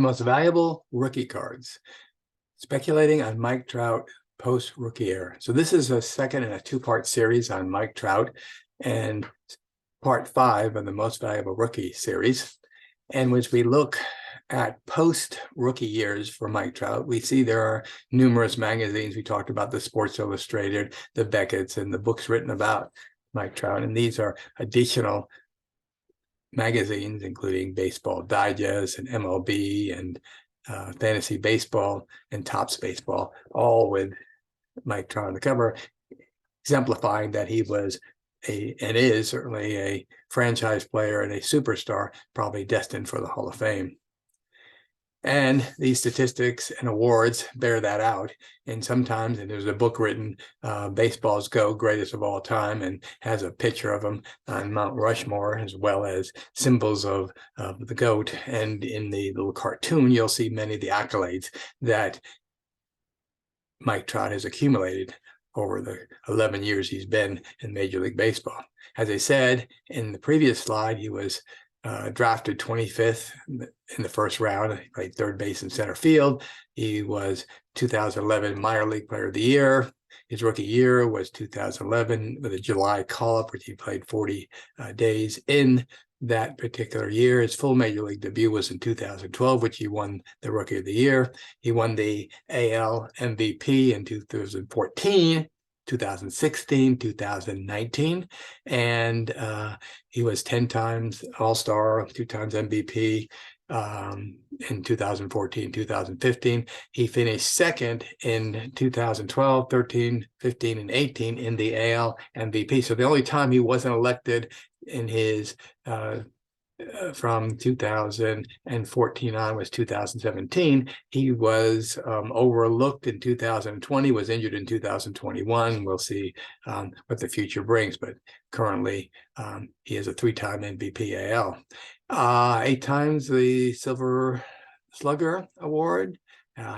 the most valuable rookie cards. Speculating on Mike Trout post-rookie era. So this is a second in a two-part series on Mike Trout and part 5 of the most valuable rookie series, in which we look at post-rookie years for Mike Trout. We see there are numerous magazines. We talked about the Sports Illustrated, the Beckett's, and the books written about Mike Trout. And these are additional magazines, including Baseball Digest and MLB and Fantasy Baseball and Topps Baseball, all with Mike Trout on the cover, exemplifying that he was and is certainly a franchise player and a superstar, probably destined for the Hall of Fame. And these statistics and awards bear that out. And sometimes, and there's a book written, Baseball's GOAT, Greatest of All Time, and has a picture of him on Mount Rushmore, as well as symbols of the GOAT. And in the little cartoon, you'll see many of the accolades that Mike Trout has accumulated over the 11 years he's been in Major League Baseball. As I said in the previous slide, he was drafted 25th in the first round. He played third base and center field. He was 2011 Minor League Player of the Year. His rookie year was 2011 with a July call-up, which he played 40 days in that particular year. His full Major League debut was in 2012, which he won the Rookie of the Year. He won the AL MVP in 2014, 2016, 2019, and he was 10 times All-Star, 2 times MVP in 2014, 2015. He finished second in 2012, 13, 15, and 18 in the AL MVP. So the only time he wasn't elected in his from 2014 on was 2017. He was overlooked in 2020, was injured in 2021. We'll see what the future brings, but currently he is a 3-time MVP AL. 8 times the Silver Slugger Award.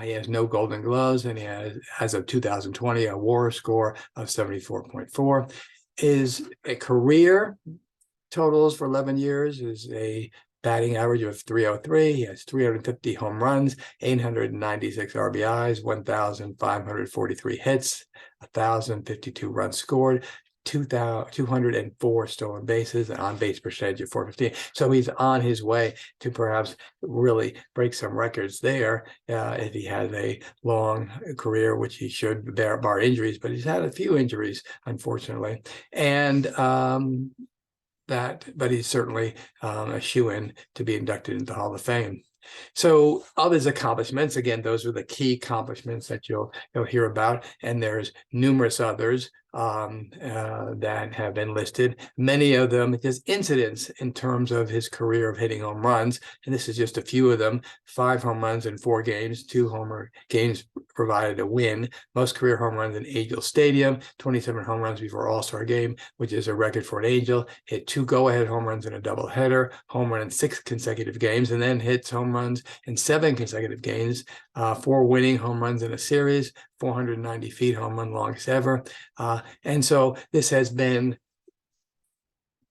He has no Golden Gloves, and he has, as of 2020, a WAR score of 74.4. His career totals for 11 years is a batting average of 303. He has 350 home runs, 896 RBIs, 1,543 hits, 1,052 runs scored, 204 stolen bases, and on-base percentage of 415. So he's on his way to perhaps really break some records there if he has a long career, which he should, bar injuries, but he's had a few injuries, unfortunately. And but he's certainly a shoo-in to be inducted into the Hall of Fame. So of his accomplishments, again, those are the key accomplishments that you'll hear about, and there's numerous others that have been listed. Many of them just incidents in terms of his career of hitting home runs, and this is just a few of them. 5 home runs in 4 games, 2 homer games provided a win. Most career home runs in Angel Stadium, 27 home runs before All-Star game, which is a record for an Angel. Hit 2 go-ahead home runs in a doubleheader, home run in 6 consecutive games, and then hits home runs in 7 consecutive games, 4 winning home runs in a series, 490 feet home run, longest ever. And so this has been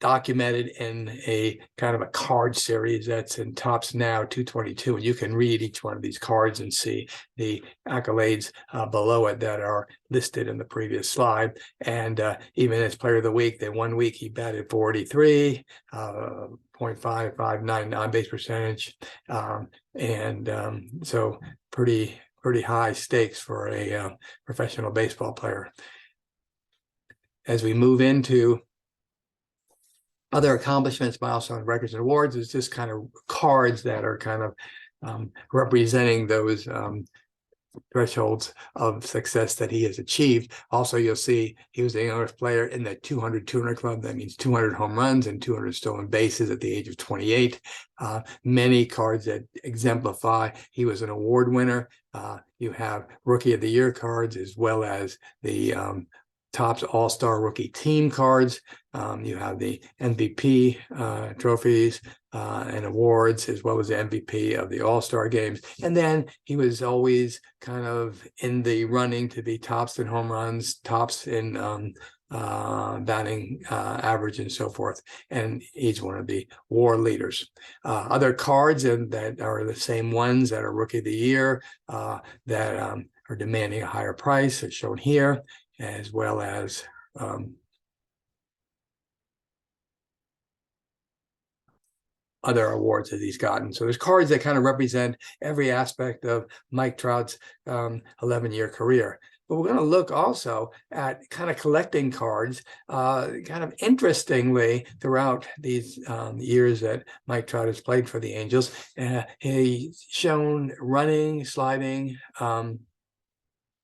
documented in a kind of a card series that's in Topps Now 222, and you can read each one of these cards and see the accolades below it that are listed in the previous slide. And even as Player of the Week, then 1 week he batted 483, 0.559 on-base percentage, so pretty high stakes for a professional baseball player. As we move into other accomplishments, milestones, records, and awards, is just kind of cards that are kind of representing those thresholds of success that he has achieved. Also, you'll see he was the youngest player in the 200-200 club. That means 200 home runs and 200 stolen bases at the age of 28. Many cards that exemplify he was an award winner. You have Rookie of the Year cards, as well as the Topps All-Star Rookie Team cards. You have the MVP trophies and awards, as well as the MVP of the All-Star games. And then he was always kind of in the running to be tops in home runs, tops in batting average and so forth. And he's one of the war leaders. Other cards that are the same ones that are Rookie of the Year that are demanding a higher price are shown here, as well as other awards that he's gotten. So there's cards that kind of represent every aspect of Mike Trout's 11-year career. But we're going to look also at kind of collecting cards, kind of interestingly, throughout these years that Mike Trout has played for the Angels. He's shown running, sliding,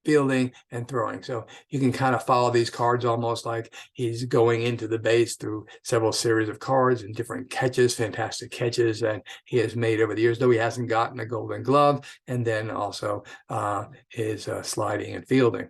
fielding, and throwing. So you can kind of follow these cards almost like he's going into the base through several series of cards and different catches, fantastic catches that he has made over the years, though he hasn't gotten a Golden Glove, and then also his sliding and fielding.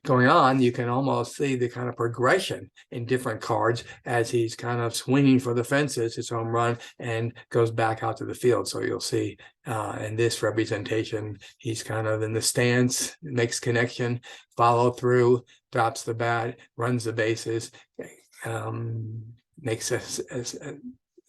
Going on, you can almost see the kind of progression in different cards as he's kind of swinging for the fences, his home run, and goes back out to the field. So you'll see in this representation, he's kind of in the stance, makes connection, follow through, drops the bat, runs the bases, makes a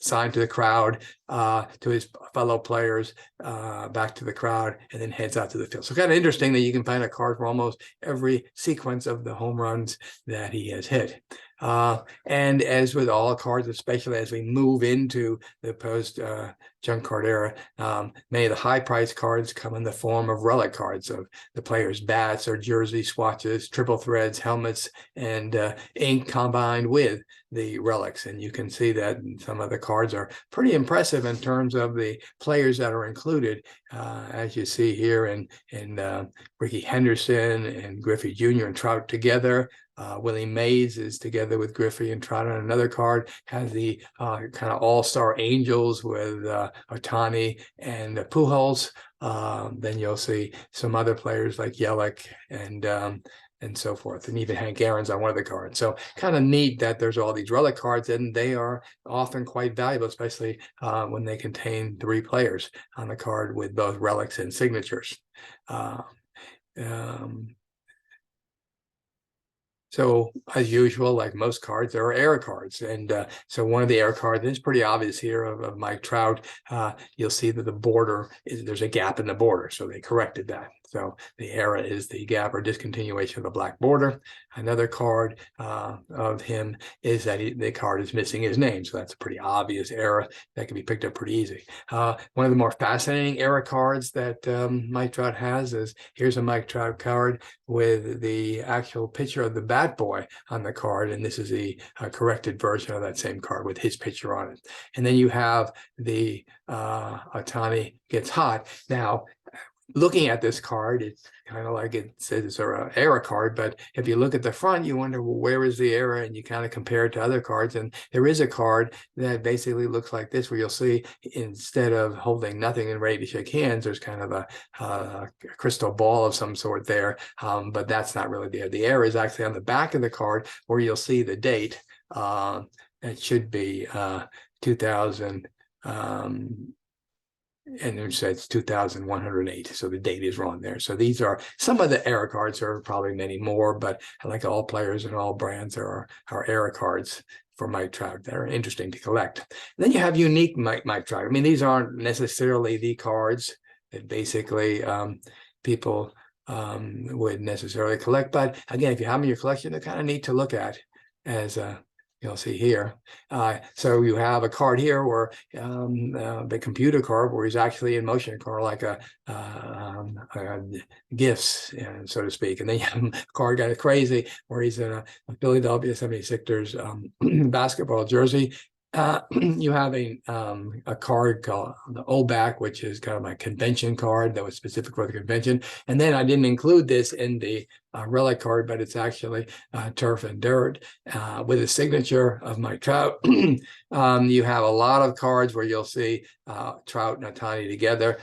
sign to the crowd, to his fellow players, back to the crowd, and then heads out to the field. So kind of interesting that you can find a card for almost every sequence of the home runs that he has hit. And as with all cards, especially as we move into the post junk card era, many of the high price cards come in the form of relic cards of the players' bats or jersey swatches, triple threads, helmets, and ink combined with the relics. And you can see that some of the cards are pretty impressive in terms of the players that are included, as you see here in Ricky Henderson and Griffey Jr. and Trout together. Willie Mays is together with Griffey and Trout on another card, has the kind of all-star Angels with Ohtani and Pujols. Then you'll see some other players like Yelich and so forth, and even Hank Aaron's on one of the cards. So kind of neat that there's all these relic cards, and they are often quite valuable, especially when they contain 3 players on the card with both relics and signatures. So as usual, like most cards, there are error cards. And so one of the error cards is pretty obvious here of Mike Trout. You'll see that the border there's a gap in the border. So they corrected that. So the error is the gap or discontinuation of the black border. Another card of him is that the card is missing his name. So that's a pretty obvious error that can be picked up pretty easy. One of the more fascinating error cards that Mike Trout has is here's a Mike Trout card with the actual picture of the bat boy on the card. And this is the corrected version of that same card with his picture on it. And then you have the Ohtani gets hot. Now, looking at this card, it's kind of like it says it's an error card, but if you look at the front, you wonder, well, where is the error? And you kind of compare it to other cards. And there is a card that basically looks like this, where you'll see instead of holding nothing and ready to shake hands, there's kind of a crystal ball of some sort there. But that's not really there. The error is actually on the back of the card where you'll see the date. It should be 2000. And it says 2108. So the date is wrong there. So these are some of the error cards. There are probably many more, but like all players and all brands, there are error cards for Mike Trout that are interesting to collect. And then you have unique Mike Trout. I mean, these aren't necessarily the cards that basically people would necessarily collect. But again, if you have them in your collection, they're kind of neat to look at as you'll see here. So you have a card here where the computer card where he's actually in motion, card like a gifts, so to speak. And then you have a card kind of crazy where he's in a Philadelphia 76ers basketball jersey. You have a card called the O-Back, which is kind of my convention card that was specific for the convention. And then I didn't include this in the relic card, but it's actually Turf and Dirt with a signature of Mike Trout. You have a lot of cards where you'll see Trout and Ohtani together.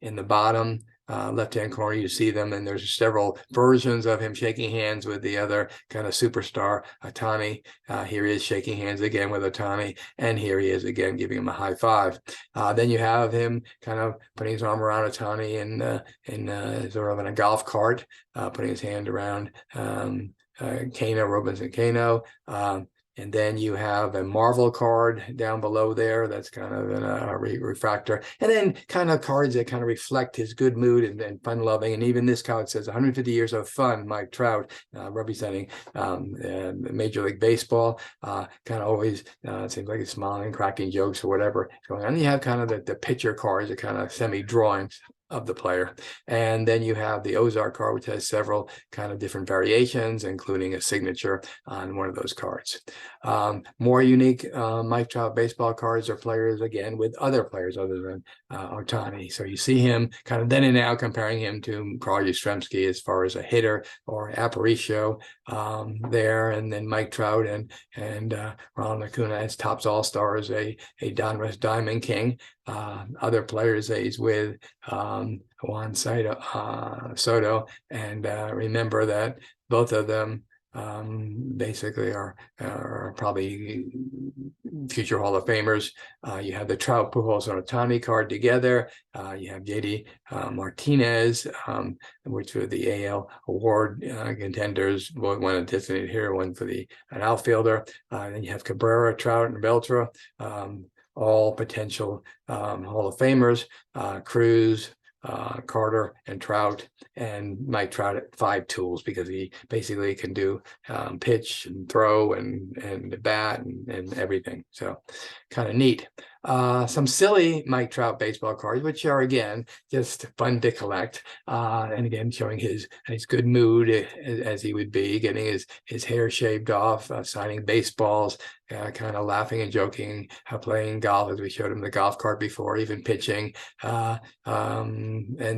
In the bottom left-hand corner, you see them, and there's several versions of him shaking hands with the other kind of superstar, Ohtani. Here he is shaking hands again with Ohtani, and here he is again giving him a high five. Then you have him kind of putting his arm around Ohtani in sort of in a golf cart, putting his hand around Kano, Robinson Kano. And then you have a Marvel card down below there that's kind of a refractor. And then kind of cards that kind of reflect his good mood and fun-loving. And even this card says 150 years of fun, Mike Trout, representing Major League Baseball. Kind of always seems like he's smiling, cracking jokes or whatever going on. And you have kind of the picture cards, the kind of semi-drawings of the player. And then you have the Ozark card, which has several kind of different variations, including a signature on one of those cards. More unique Mike Trout baseball cards are players, again, with other players other than Ohtani. So you see him kind of then and now comparing him to Carl Yastrzemski as far as a hitter, or Aparicio there, and then Mike Trout and Ronald Acuna as Topps All-Stars, a Donruss Diamond King. Other players that he's with, Juan Soto, and remember that both of them basically are probably future Hall of Famers. You have the Trout, Pujols, and Ohtani card together. You have JD Martinez, which were the AL award contenders, one a designated hero, one for an outfielder. Then you have Cabrera, Trout, and Beltra, all potential Hall of Famers. Cruz, Carter, and Trout, and Mike Trout at 5 tools, because he basically can do pitch and throw and bat and everything. So kind of neat. Some silly Mike Trout baseball cards, which are, again, just fun to collect. And again, showing his good mood as he would be, getting his hair shaved off, signing baseballs, kind of laughing and joking, playing golf, as we showed him the golf cart before, even pitching. And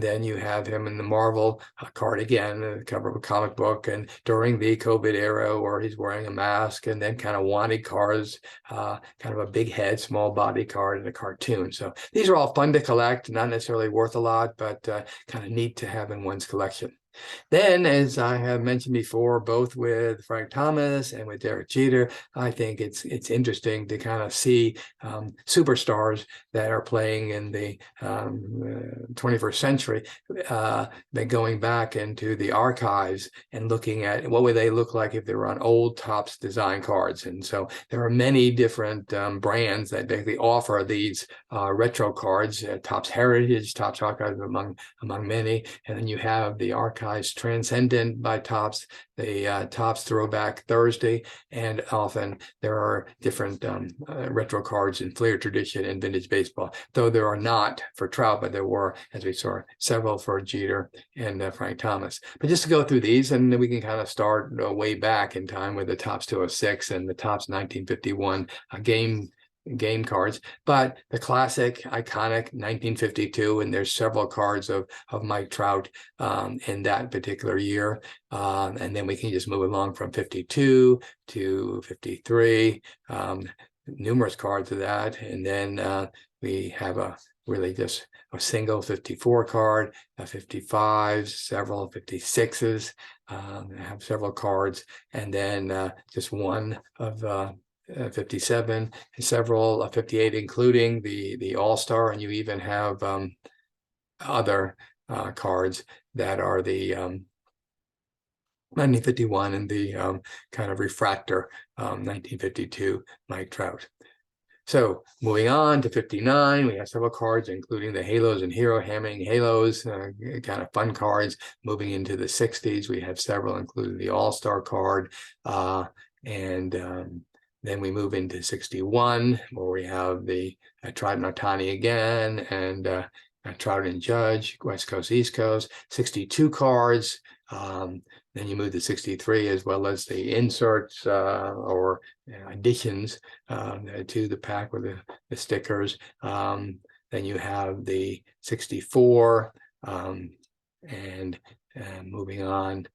then you have him in the Marvel card again, the cover of a comic book, and during the COVID era, where he's wearing a mask, and then kind of wanted cards, kind of a big head, small body card, and a cartoon. So these are all fun to collect, not necessarily worth a lot, but kind of neat to have in one's collection. Then, as I have mentioned before, both with Frank Thomas and with Derek Jeter, I think it's interesting to kind of see superstars that are playing in the 21st century, then going back into the archives and looking at what would they look like if they were on old Topps design cards. And so there are many different brands that basically offer these retro cards, Topps Heritage, Topps Archives among many. And then you have the archives Transcendent by Topps, the Topps Throwback Thursday, and often there are different retro cards in Fleer Tradition and Vintage Baseball, though there are not for Trout, but there were, as we saw, several for Jeter and Frank Thomas. But just to go through these, and then we can kind of start way back in time with the Topps 206 and the Topps 1951 game cards, but the classic, iconic 1952, and there's several cards of Mike Trout in that particular year. And then we can just move along from 52 to 53, numerous cards of that. And then we have really just a single 54 card, a 55s, several 56s, have several cards, and then just one of 57, and several 58, including the All-Star, and you even have other cards that are the 1951 and the kind of refractor 1952 Mike Trout. So moving on to 59, we have several cards, including the Halos and Hero Hammering Halos, kind of fun cards. Moving into the 60s, we have several, including the All-Star card, and then we move into 61, where we have the Trout and Ohtani again, and Trout and Judge, West Coast, East Coast, 62 cards. Then you move to 63, as well as the inserts or additions to the pack with the stickers. Then you have the 64, and moving on,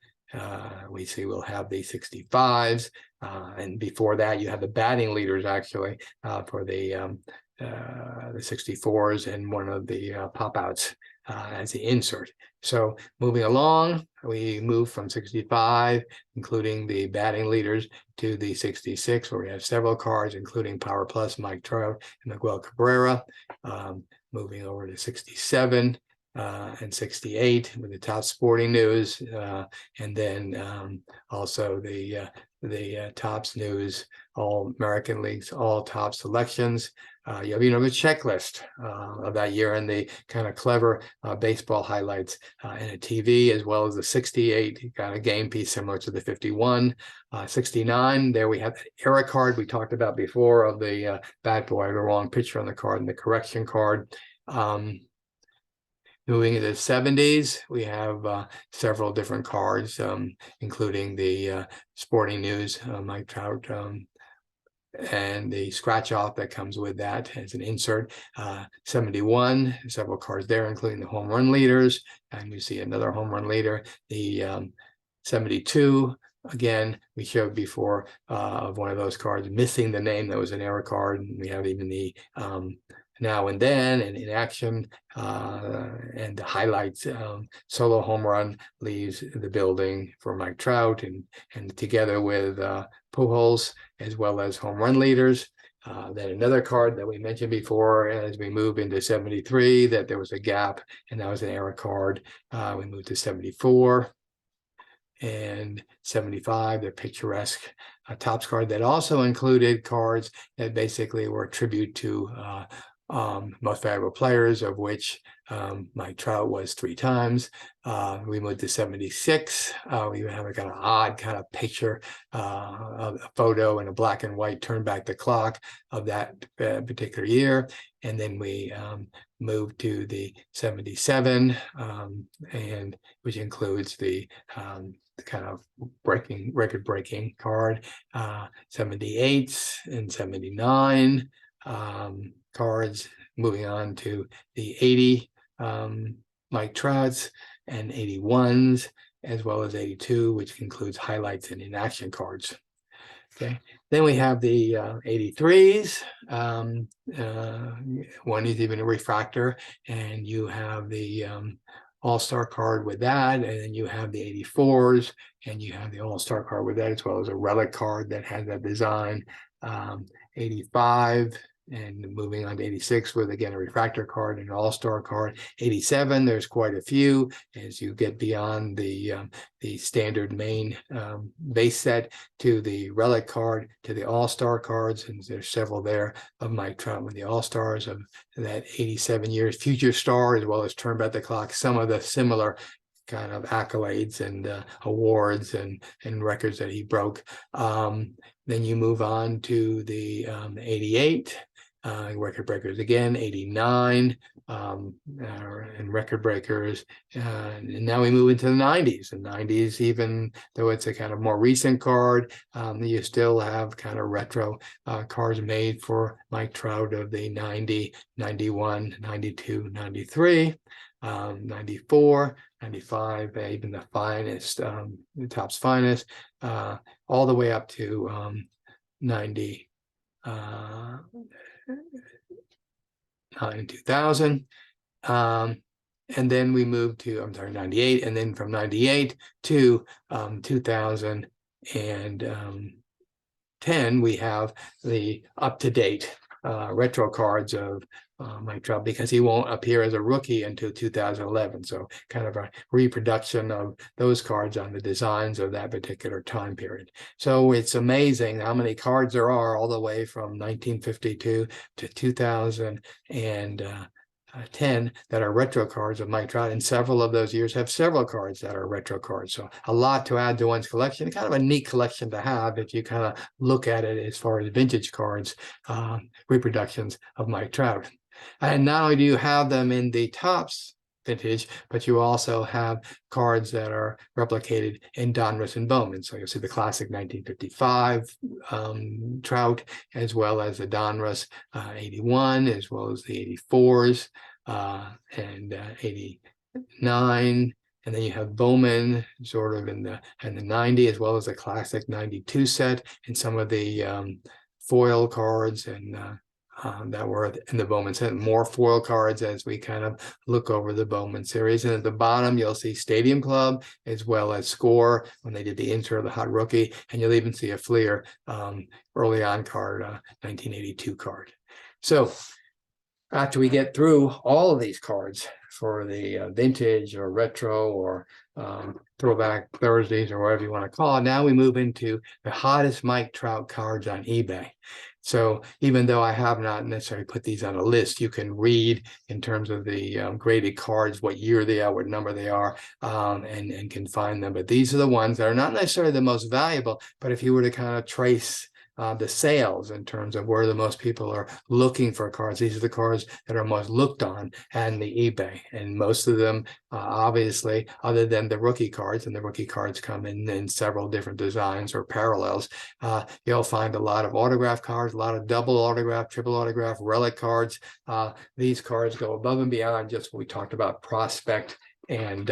we see we'll have the 65s, and before that you have the batting leaders, actually, for the 64s, and one of the pop outs as the insert. So moving along, we move from 65, including the batting leaders, to the 66, where we have several cards, including Power Plus, Mike Trout, and Miguel Cabrera. Moving over to 67, and 68 with the top sporting news, and then also the Topps news, all American leagues, all top selections. You have, the checklist of that year and the kind of clever baseball highlights and a TV, as well as the 68 kind of game piece similar to the 51. 69, there we have the era card we talked about before of the bat boy, the wrong picture on the card and the correction card. Moving into the 70s, we have several different cards, including the Sporting News, Mike Trout, and the scratch off that comes with that as an insert. 71, several cards there, including the home run leaders, and you see another home run leader. The 72, again, we showed before of one of those cards missing the name that was an error card. We have even the now and then and in action and the highlights. Solo home run leaves the building for Mike Trout, and together with Pujols, as well as home run leaders. Then another card that we mentioned before as we move into 73, that there was a gap, and that was an error card. We moved to 74 and 75, the picturesque Topps card that also included cards that basically were a tribute to most valuable players, of which Mike Trout was 3 times. We moved to 76. We have a kind of odd kind of picture, of a photo in a black and white, turn back the clock of that particular year. And then we moved to the 77, and which includes the kind of record-breaking card, 78 and 79. Cards. Moving on to the 80 Mike Trouts and 81s, as well as 82, which includes highlights and inaction cards. Okay, then we have the 83s. One is even a refractor, and you have the all-star card with that, and then you have the 84s, and you have the all-star card with that, as well as a relic card that has that design. 85, and moving on to 86 with, again, a refractor card and an all-star card. 87, there's quite a few as you get beyond the standard main base set to the relic card, to the all-star cards, and there's several there of Mike Trout with the all-stars of that 87 years, future star, as well as turn back the clock, some of the similar kind of accolades and awards and records that he broke. Then you move on to the 88, record breakers again, 89, and record breakers. And now we move into the 90s. The 90s, even though it's a kind of more recent card, you still have kind of retro cards made for Mike Trout of the 90, 91, 92, 93. 94, 95, even the finest, the Topps finest, all the way up to 90, 2000. And then we moved to, 98, and then from 98 to 2010, we have the up-to-date retro cards of Mike Trout, because he won't appear as a rookie until 2011. So kind of a reproduction of those cards on the designs of that particular time period. So it's amazing how many cards there are all the way from 1952 to 2010 that are retro cards of Mike Trout, and several of those years have several cards that are retro cards. So a lot to add to one's collection, kind of a neat collection to have if you kind of look at it as far as vintage cards, reproductions of Mike Trout. And not only do you have them in the Topps vintage, but you also have cards that are replicated in Donruss and Bowman. So you'll see the classic 1955 Trout, as well as the Donruss 81, as well as the 84s and 89. And then you have Bowman sort of in the 90, as well as a classic 92 set, and some of the foil cards and that were in the Bowman set, more foil cards as we kind of look over the Bowman series. And at the bottom, you'll see Stadium Club, as well as Score when they did the intro of the Hot Rookie. And you'll even see a Fleer early on card, 1982 card. So after we get through all of these cards for the vintage or retro or throwback Thursdays or whatever you want to call it, now we move into the hottest Mike Trout cards on eBay. So even though I have not necessarily put these on a list, you can read in terms of the graded cards, what year they are, what number they are, and can find them. But these are the ones that are not necessarily the most valuable, but if you were to kind of trace the sales in terms of where the most people are looking for cards. These are the cards that are most looked on and the eBay. And most of them, obviously, other than the rookie cards, and the rookie cards come in several different designs or parallels, you'll find a lot of autograph cards, a lot of double autograph, triple autograph, relic cards. These cards go above and beyond just what we talked about, prospect and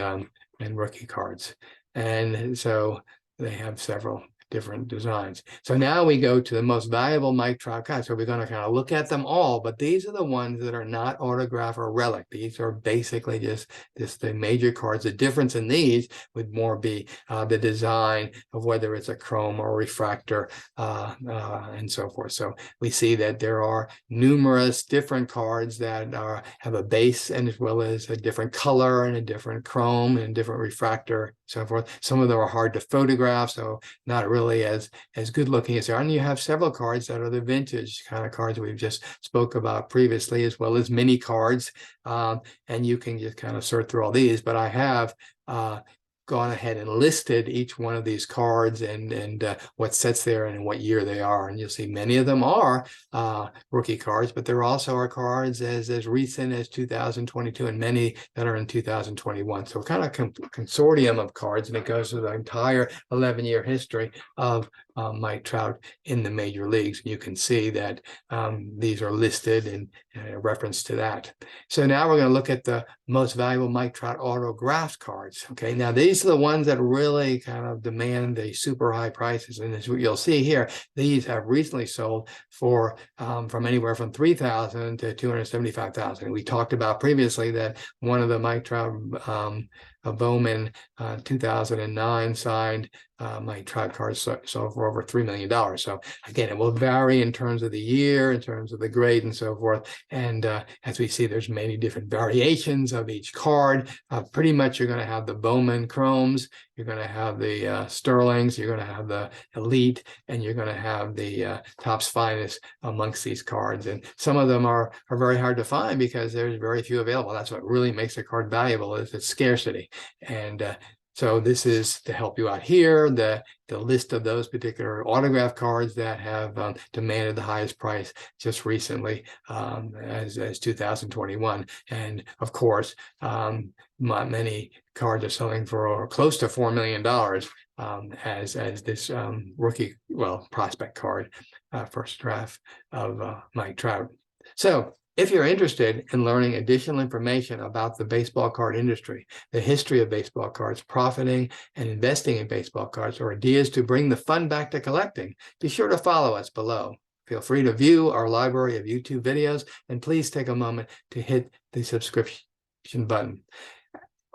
rookie cards. And so they have several different designs. So now we go to the most valuable Mike Trout cards. So we're going to kind of look at them all, but these are the ones that are not autograph or relic. These are basically just the major cards. The difference in these would more be the design of whether it's a chrome or refractor and so forth. So we see that there are numerous different cards that have a base and as well as a different color and a different chrome and different refractor, so forth. Some of them are hard to photograph, so not really as good looking as they are. And you have several cards that are the vintage kind of cards we've just spoke about previously, as well as mini cards. And you can just kind of sort through all these, but I have gone ahead and listed each one of these cards and what sets there and what year they are. And you'll see many of them are rookie cards, but there also are cards as recent as 2022 and many that are in 2021. So kind of consortium of cards, and it goes through the entire 11-year history of Mike Trout in the major leagues. You can see that these are listed in reference to that. So now we're going to look at the most valuable Mike Trout autographed cards. Okay, now these are the ones that really kind of demand the super high prices, and as you'll see here, these have recently sold for from anywhere from $3,000 to $275,000. We talked about previously that one of the Mike Trout Bowman 2009 signed Mike Trout cards sold for over $3 million. So again, it will vary in terms of the year, in terms of the grade and so forth. And as we see, there's many different variations of each card. Pretty much you're going to have the Bowman Chromes, you're going to have the Sterlings, you're going to have the Elite, and you're going to have the Topps Finest amongst these cards. And some of them are very hard to find because there's very few available. That's what really makes a card valuable, is its scarcity. And so this is to help you out here, the list of those particular autograph cards that have demanded the highest price just recently as 2021. And of course, many cards are selling for close to $4 million as this rookie, prospect card, first draft of Mike Trout. So if you're interested in learning additional information about the baseball card industry, the history of baseball cards, profiting and investing in baseball cards, or ideas to bring the fun back to collecting, be sure to follow us below. Feel free to view our library of YouTube videos, and please take a moment to hit the subscription button.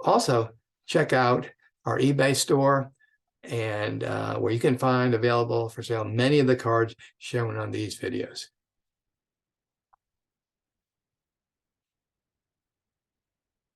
Also, check out our eBay store, and where you can find available for sale many of the cards shown on these videos.